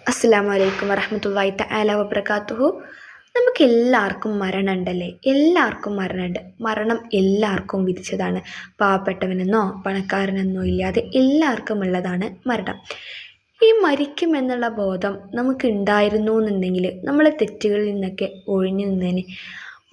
അസ്സലാമു അലൈക്കും വറഹ്മത്തുള്ളാഹി തആല വബറകാതുഹു. നമുക്കെല്ലാവർക്കും മരണമുണ്ടല്ലേ? എല്ലാവർക്കും മരണമുണ്ട്. മരണം എല്ലാവർക്കും വിധിച്ചതാണ്. പാവപ്പെട്ടവനെന്നോ പണക്കാരനെന്നോ ഇല്ലാതെ എല്ലാവർക്കും ഉള്ളതാണ് മരണം. ഈ മരിക്കുമെന്നുള്ള ബോധം നമുക്കുണ്ടായിരുന്നു എന്നുണ്ടെങ്കിൽ നമ്മളെ തെറ്റുകളിൽ നിന്നൊക്കെ ഒഴിഞ്ഞു നിന്നേനെ.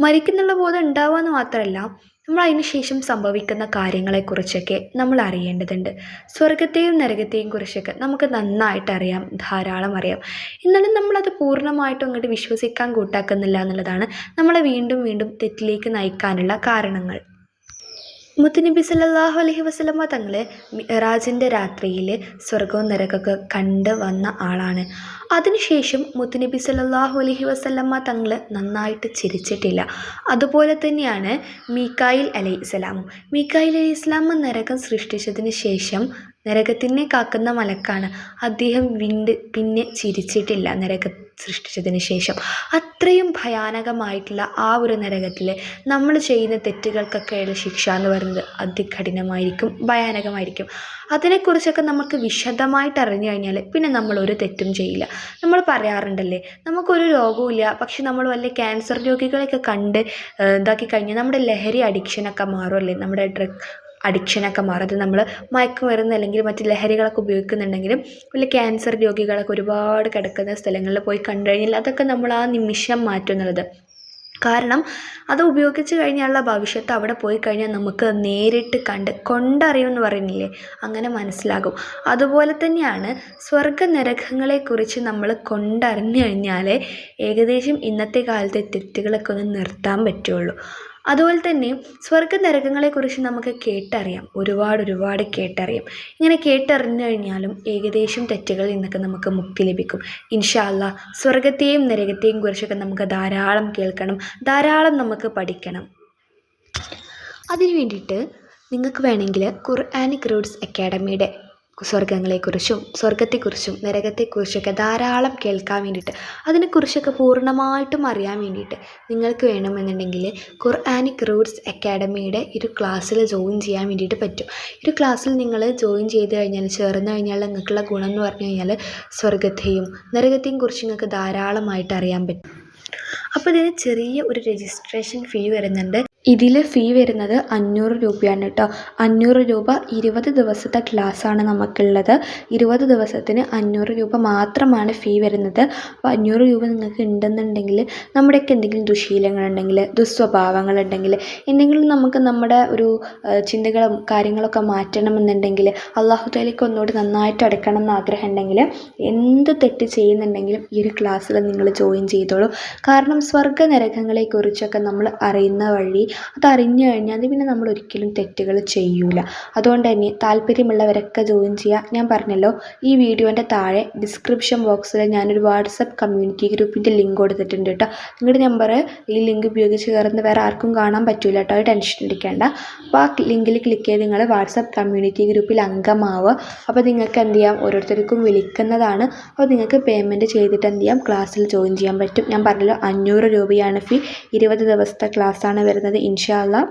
മരിക്കുന്നുള്ള ബോധം ഉണ്ടാവുക എന്ന് മാത്രമല്ല, നമ്മൾ അതിന് ശേഷം സംഭവിക്കുന്ന കാര്യങ്ങളെക്കുറിച്ചൊക്കെ നമ്മൾ അറിയേണ്ടതുണ്ട്. സ്വർഗത്തെയും നരകത്തെയും കുറിച്ചൊക്കെ നമുക്ക് നന്നായിട്ട് അറിയാം, ധാരാളം അറിയാം. എന്നാലും നമ്മളത് പൂർണ്ണമായിട്ടും അങ്ങോട്ട് വിശ്വസിക്കാൻ കൂട്ടാക്കുന്നില്ല എന്നുള്ളതാണ് നമ്മളെ വീണ്ടും വീണ്ടും തെറ്റിലേക്ക് നയിക്കാനുള്ള കാരണങ്ങൾ. മുത്തുനബി സല്ലല്ലാഹു അലൈഹി വസല്ലമ തങ്ങൾ മിഅ്റാജിൻ്റെ രാത്രിയിൽ സ്വർഗവും നരകമൊക്കെ കണ്ട് വന്ന ആളാണ്. അതിനുശേഷം മുത്തുനബി സല്ലല്ലാഹു അലൈഹി വസല്ലമ തങ്ങൾ നന്നായിട്ട് ചിരിച്ചിട്ടില്ല. അതുപോലെ തന്നെയാണ് മീകായിൽ അലൈഹിസ്സലാമും. മീകായിൽ അലൈഹിസ്സലാം നരകം സൃഷ്ടിച്ചതിന് ശേഷം നരകത്തിനെ കാക്കുന്ന മലക്കാണ്. അദ്ദേഹം പിന്നെ ചിരിച്ചിട്ടില്ല നരകം സൃഷ്ടിച്ചതിന് ശേഷം. അത്രയും ഭയാനകമായിട്ടുള്ള ആ ഒരു നരകത്തിൽ നമ്മൾ ചെയ്യുന്ന തെറ്റുകൾക്കൊക്കെയുള്ള ശിക്ഷ എന്ന് പറയുന്നത് അതികഠിനമായിരിക്കും, ഭയാനകമായിരിക്കും. അതിനെക്കുറിച്ചൊക്കെ നമുക്ക് വിശദമായിട്ട് അറിഞ്ഞു കഴിഞ്ഞാൽ പിന്നെ നമ്മൾ ഒരു തെറ്റും ചെയ്യില്ല. നമ്മൾ പറയാറുണ്ടല്ലേ, നമുക്കൊരു രോഗവും ഇല്ല, പക്ഷെ നമ്മൾ വല്ല ക്യാൻസർ രോഗികളെയൊക്കെ കണ്ട് ഇതാക്കി കഴിഞ്ഞാൽ നമ്മുടെ ലഹരി അഡിക്ഷനൊക്കെ മാറുമല്ലേ, നമ്മുടെ ഡ്രഗ് അഡിക്ഷനൊക്കെ മാറും. അത് നമ്മൾ മയക്കുമരുന്ന് അല്ലെങ്കിൽ മറ്റ് ലഹരികളൊക്കെ ഉപയോഗിക്കുന്നുണ്ടെങ്കിലും വലിയ ക്യാൻസർ രോഗികളൊക്കെ ഒരുപാട് കിടക്കുന്ന സ്ഥലങ്ങളിൽ പോയി കണ്ടു കഴിഞ്ഞാൽ അതൊക്കെ നമ്മൾ ആ നിമിഷം മാറ്റും എന്നുള്ളത്. കാരണം അത് ഉപയോഗിച്ച് കഴിഞ്ഞാലുള്ള ഭവിഷ്യത്ത് അവിടെ പോയി കഴിഞ്ഞാൽ നമുക്ക് നേരിട്ട് കൊണ്ടറിയുമെന്ന് പറയുന്നില്ലേ, അങ്ങനെ മനസ്സിലാകും. അതുപോലെ തന്നെയാണ് സ്വർഗ നരകങ്ങളെക്കുറിച്ച് നമ്മൾ കൊണ്ടറിഞ്ഞു കഴിഞ്ഞാൽ ഏകദേശം ഇന്നത്തെ കാലത്തെ തെറ്റുകളൊക്കെ ഒന്ന് നിർത്താൻ പറ്റുള്ളൂ. അതുപോലെ തന്നെ സ്വർഗ നരകങ്ങളെക്കുറിച്ച് നമുക്ക് കേട്ടറിയാം, ഒരുപാട് കേട്ടറിയാം. ഇങ്ങനെ കേട്ടറിഞ്ഞു കഴിഞ്ഞാലും ഏകദേശം തെറ്റുകളിൽ നിന്നൊക്കെ നമുക്ക് മുക്തി ലഭിക്കും. ഇൻഷാ അല്ലാഹ് സ്വർഗത്തെയും നരകത്തെയും കുറിച്ചൊക്കെ നമുക്ക് ധാരാളം കേൾക്കണം, ധാരാളം നമുക്ക് പഠിക്കണം. അതിനു വേണ്ടിയിട്ട് നിങ്ങൾക്ക് വേണമെങ്കിൽ ഖുർആനിക് റൂട്ട്സ് അക്കാഡമിയുടെ സ്വർഗങ്ങളെക്കുറിച്ചും സ്വർഗത്തെക്കുറിച്ചും നരകത്തെക്കുറിച്ചൊക്കെ ധാരാളം കേൾക്കാൻ വേണ്ടിയിട്ട്, അതിനെക്കുറിച്ചൊക്കെ പൂർണ്ണമായിട്ടും അറിയാൻ വേണ്ടിയിട്ട് നിങ്ങൾക്ക് വേണമെന്നുണ്ടെങ്കിൽ ഖുർആനിക് റൂട്ട്സ് അക്കാഡമിയുടെ ഒരു ക്ലാസ്സിൽ ജോയിൻ ചെയ്യാൻ വേണ്ടിയിട്ട് പറ്റും. ഒരു ക്ലാസ്സിൽ നിങ്ങൾ ജോയിൻ ചെയ്ത് കഴിഞ്ഞാൽ, ചേർന്ന് കഴിഞ്ഞാൽ നിങ്ങൾക്കുള്ള ഗുണം എന്ന് പറഞ്ഞു കഴിഞ്ഞാൽ സ്വർഗത്തെയും നരകത്തെയും കുറിച്ച് നിങ്ങൾക്ക് ധാരാളമായിട്ട് അറിയാൻ പറ്റും. അപ്പോൾ ഇതിന് ചെറിയ ഒരു രജിസ്ട്രേഷൻ ഫീ വരുന്നുണ്ട്. ഇതിൽ ഫീ വരുന്നത് 500 രൂപയാണ് കേട്ടോ. 500 രൂപ 20 ദിവസത്തെ ക്ലാസ്സാണ് നമുക്കുള്ളത്. 20 ദിവസത്തിന് 500 രൂപ മാത്രമാണ് ഫീ വരുന്നത്. അപ്പോൾ 500 രൂപ നിങ്ങൾക്ക് ഉണ്ടെന്നുണ്ടെങ്കിൽ നമ്മുടെയൊക്കെ എന്തെങ്കിലും ദുശീലങ്ങളുണ്ടെങ്കിൽ, ദുസ്വഭാവങ്ങളുണ്ടെങ്കിൽ, എന്തെങ്കിലും നമുക്ക് നമ്മുടെ ഒരു ചിന്തകളും കാര്യങ്ങളൊക്കെ മാറ്റണമെന്നുണ്ടെങ്കിൽ, അള്ളാഹു തആലയ്ക്ക് ഒന്നുകൂടി നന്നായിട്ട് അടുക്കണം എന്ന് ആഗ്രഹം ഉണ്ടെങ്കിൽ, എന്ത് തെറ്റ് ചെയ്യുന്നുണ്ടെങ്കിലും ഈ ഒരു ക്ലാസ്സിൽ നിങ്ങൾ ജോയിൻ ചെയ്തോളൂ. കാരണം സ്വർഗ നരകങ്ങളെക്കുറിച്ചൊക്കെ നമ്മൾ അറിയുന്ന വഴി, അതറിഞ്ഞു കഴിഞ്ഞാൽ പിന്നെ നമ്മൾ ഒരിക്കലും തെറ്റുകൾ ചെയ്യൂല. അതുകൊണ്ട് തന്നെ താല്പര്യമുള്ളവരൊക്കെ ജോയിൻ ചെയ്യുക. ഞാൻ പറഞ്ഞല്ലോ, ഈ വീഡിയോൻ്റെ താഴെ ഡിസ്ക്രിപ്ഷൻ ബോക്സിൽ ഞാനൊരു വാട്സപ്പ് കമ്മ്യൂണിറ്റി ഗ്രൂപ്പിൻ്റെ ലിങ്ക് കൊടുത്തിട്ടുണ്ട് കേട്ടോ. നിങ്ങളുടെ നമ്പർ ഈ ലിങ്ക് ഉപയോഗിച്ച് കയറുന്ന വേറെ ആർക്കും കാണാൻ പറ്റില്ല കേട്ടോ, അത് ടെൻഷൻ അടിക്കേണ്ട. അപ്പോൾ ആ ലിങ്കിൽ ക്ലിക്ക് ചെയ്ത് നിങ്ങൾ വാട്സപ്പ് കമ്മ്യൂണിറ്റി ഗ്രൂപ്പിൽ അംഗമാവുക. അപ്പോൾ നിങ്ങൾക്ക് എന്ത് ചെയ്യാം, ഓരോരുത്തർക്കും വിളിക്കുന്നതാണ്. അപ്പോൾ നിങ്ങൾക്ക് പേയ്മെൻറ്റ് ചെയ്തിട്ട് എന്ത് ചെയ്യാം, ക്ലാസ്സിൽ ജോയിൻ ചെയ്യാൻ പറ്റും. ഞാൻ പറഞ്ഞല്ലോ 500 രൂപയാണ് ഫീ. 20 ദിവസത്തെ ക്ലാസ്സാണ് വരുന്നത്. ഇൻഷാ അല്ലാഹ്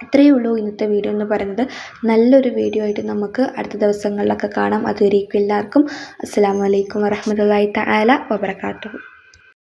ഇത്രയേ ഉള്ളൂ ഇന്നത്തെ വീഡിയോ എന്ന് പറയുന്നത്. നല്ലൊരു വീഡിയോ ആയിട്ട് നമുക്ക് അടുത്ത ദിവസങ്ങളിലൊക്കെ കാണാം. അതുവരേക്കും എല്ലാവർക്കും അസ്സലാമു അലൈക്കും വറഹ്മത്തുള്ളാഹി തആല വബറകാതുഹു.